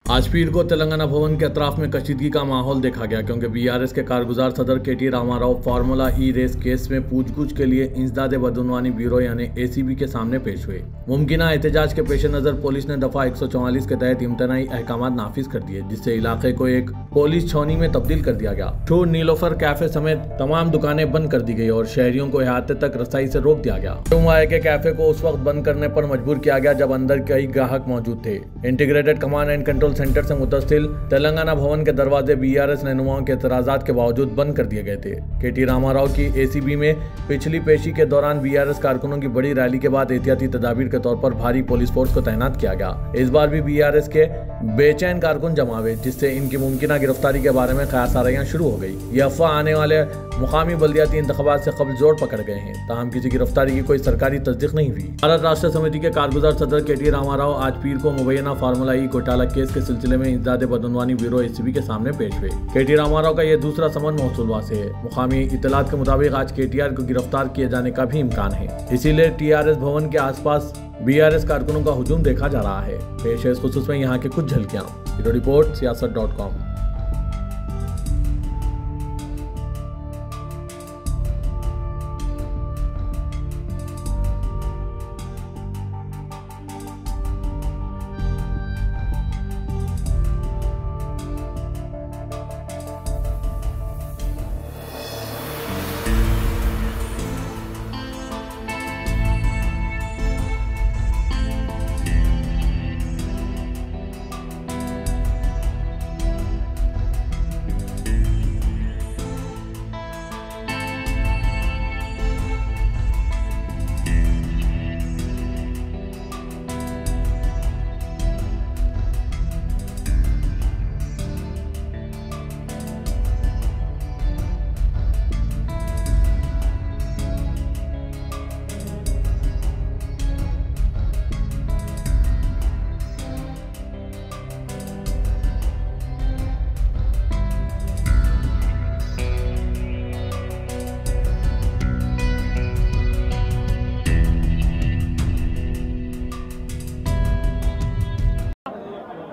आज पीर को तेलंगाना भवन के अतराफ में कशीदगी का माहौल देखा गया क्योंकि बीआरएस के कारगुजार सदर केटी रामाराव फार्मूला ई रेस केस में पूछगुछ के लिए इंसदाद बदनवानी ब्यूरो यानी एसीबी के सामने पेश हुए। मुमकिना एहतजाज के पेश नजर पुलिस ने दफा 144 के तहत इम्तनाई अहकाम नाफिज कर दिए, जिससे इलाके को एक पुलिस छावनी में तब्दील कर दिया गया। शोर नीलोफर कैफे समेत तमाम दुकानें बंद कर दी गई और शहरियों को अहाते तक रसाई से रोक दिया गया। हुआ है कि कैफे को उस वक्त बंद करने पर मजबूर किया गया जब अंदर कई ग्राहक मौजूद थे। Integrated command and control centre से मुतसिल तेलंगाना भवन के दरवाजे बीआरएस रहनुमाओं के एतराजात के बावजूद बंद कर दिए गए थे। केटी रामाराव की एसीबी में पिछली पेशी के दौरान बीआरएस कारकुनों की बड़ी रैली के बाद एहतियाती तदाबीर के तौर पर भारी पुलिस फोर्स को तैनात किया गया। इस बार भी बीआरएस के बेचैन कारकुन जमा हुए, जिससे इनकी मुमकिना गिरफ्तारी के बारे में ख्यासारियां शुरू हो गई। ये अफवाह आने वाले मुकामी बल्दियाती इंतखाबात से कब्ल जोर पकड़ गए हैं, ताहम किसी गिरफ्तारी की कोई सरकारी तस्दीक नहीं हुई। भारत राष्ट्र समिति के कारगुजार सदर केटी रामाराव आज पीर को मुबैना फार्मूला ई घोटाला केस के सिलसिले में इंसदाद बदनवानी ब्यूरो एसीबी के सामने पेश हुए। केटी रामाराव का यह दूसरा समन मौसूलवा से है। मुकामी इतलात के मुताबिक आज केटीआर को गिरफ्तार किए जाने का भी इम्कान है, इसीलिए टीआरएस भवन के आसपास बीआरएस कारकुनों का हुजूम देखा जा रहा है। पेश है इस खुसूस में यहाँ के कुछ झलकियां। Bureau report सियासत.com।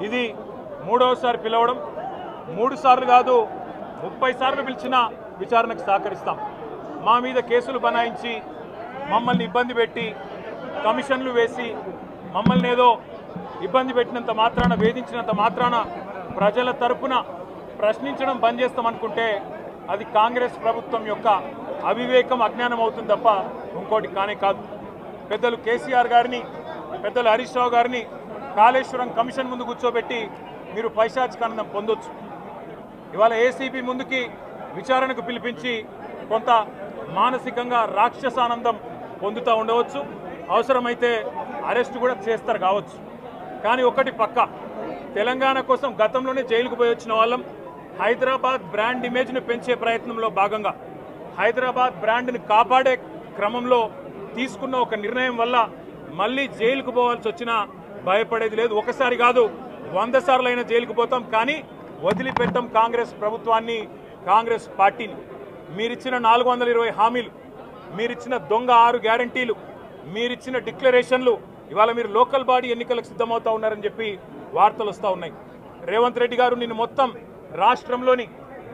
ఇది మూడవసారి పిలవడం, 3 సార్లు కాదు 30 సార్లు పిలిచినా విచారణకు సహకరిస్తాం. మా మీద కేసులు బనాయించి మమ్మల్ని ఇబ్బంది పెట్టి కమిషన్లు వేసి మమ్మల్ని ఏదో ఇబ్బంది పెట్టినంత మాత్రాన, వేధించినంత మాత్రాన ప్రజల తరపున ప్రశ్నించడం బంద్ చేస్తామనుకుంటే అది కాంగ్రెస్ ప్రభుత్వం యొక్క అవివేకం, అజ్ఞానం అవుతుంది తప్ప ఇంకోటి కానే కాదు. పెద్దలు కేసీఆర్ గారిని, పెద్దలు హరీష్ రావు గారిని కాళేశ్వరం కమిషన్ ముందు కూర్చోబెట్టి మీరు పైశాచికానందం పొందొచ్చు. ఇవాళ ఏసీబీ ముందుకి విచారణకు పిలిపించి కొంత మానసికంగా రాక్షసానందం పొందుతూ ఉండవచ్చు, అవసరమైతే అరెస్ట్ కూడా చేస్తారు కావచ్చు. కానీ ఒకటి పక్క, తెలంగాణ కోసం గతంలోనే జైలుకు పోయి వచ్చిన వాళ్ళం. హైదరాబాద్ బ్రాండ్ ఇమేజ్ను పెంచే ప్రయత్నంలో భాగంగా హైదరాబాద్ బ్రాండ్ని కాపాడే క్రమంలో తీసుకున్న ఒక నిర్ణయం వల్ల మళ్ళీ జైలుకు పోవాల్సి వచ్చినా భయపడేది లేదు. ఒకసారి కాదు 100 సార్లు అయినా జైలుకు పోతాం, కానీ వదిలిపెట్టాం కాంగ్రెస్ ప్రభుత్వాన్ని, కాంగ్రెస్ పార్టీని. మీరిచ్చిన 420 హామీలు, మీరిచ్చిన దొంగ 6 గ్యారంటీలు, మీరిచ్చిన డిక్లరేషన్లు, ఇవాళ మీరు లోకల్ బాడీ ఎన్నికలకు సిద్ధమవుతా ఉన్నారని చెప్పి వార్తలు వస్తూ ఉన్నాయి. రేవంత్ రెడ్డి గారు నిన్ను మొత్తం రాష్ట్రంలోని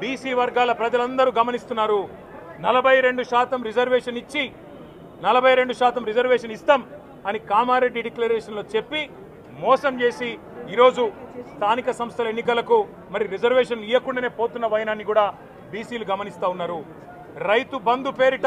బీసీ వర్గాల ప్రజలందరూ గమనిస్తున్నారు. 42% రిజర్వేషన్ ఇచ్చి 42% రిజర్వేషన్ ఇస్తాం అని కామారెడ్డి డిక్లరేషన్లో చెప్పి మోసం చేసి ఈరోజు స్థానిక సంస్థల ఎన్నికలకు మరి రిజర్వేషన్ ఇవ్వకుండానే పోతున్న వైనాన్ని కూడా బీసీలు గమనిస్తూ ఉన్నారు. రైతు బంధు పేరిట